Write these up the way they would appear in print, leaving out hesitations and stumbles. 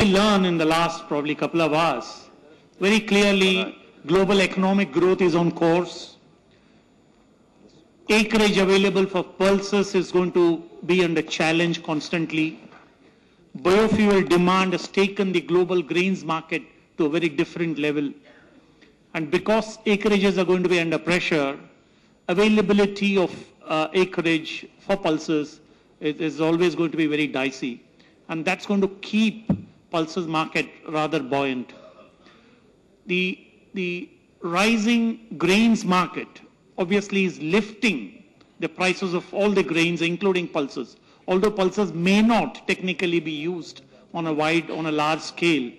learned in the last probably couple of hours, very clearly global economic growth is on course. Acreage available for pulses is going to be under challenge constantly. Biofuel demand has taken the global grains market to a very different level. And because acreages are going to be under pressure, availability of acreage for pulses is always going to be very dicey. And that's going to keep pulses market rather buoyant. The rising grains market obviously is lifting the prices of all the grains, including pulses. Although pulses may not technically be used on a large scale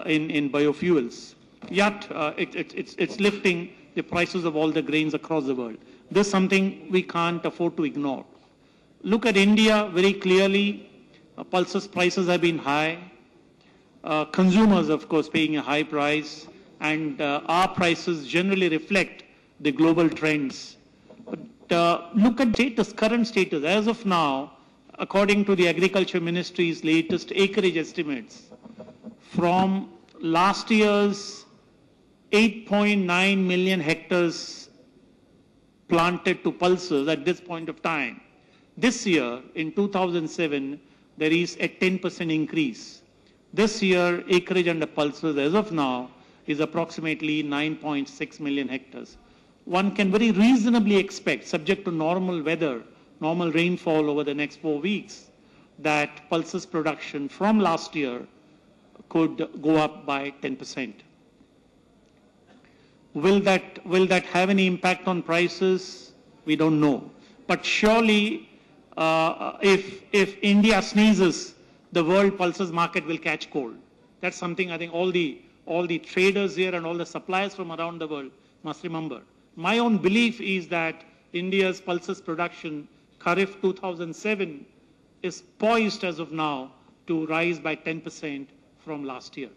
in biofuels, yet it's lifting the prices of all the grains across the world. This is something we can't afford to ignore. Look at India very clearly. Pulses prices have been high. Consumers, of course, paying a high price, and our prices generally reflect the global trends. But look at current status. As of now, according to the Agriculture Ministry's latest acreage estimates, from last year's 8.9 million hectares planted to pulses at this point of time, this year, in 2007, there is a 10% increase. This year, acreage under pulses, as of now, is approximately 9.6 million hectares. One can very reasonably expect, subject to normal weather, normal rainfall over the next 4 weeks, that pulses production from last year could go up by 10%. Will that have any impact on prices? We don't know. But surely, if India sneezes, the world pulses market will catch cold. That's something I think all the traders here and all the suppliers from around the world must remember. My own belief is that India's pulses production, Kharif 2007, is poised as of now to rise by 10% from last year.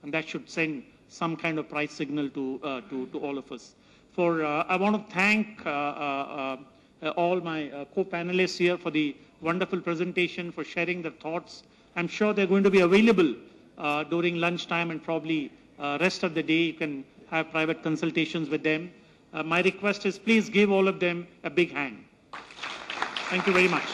And that should send some kind of price signal to all of us. I want to thank all my co-panelists here for the wonderful presentation, for sharing their thoughts. I'm sure they're going to be available during lunchtime and probably rest of the day. You can have private consultations with them. My request is please give all of them a big hand. Thank you very much.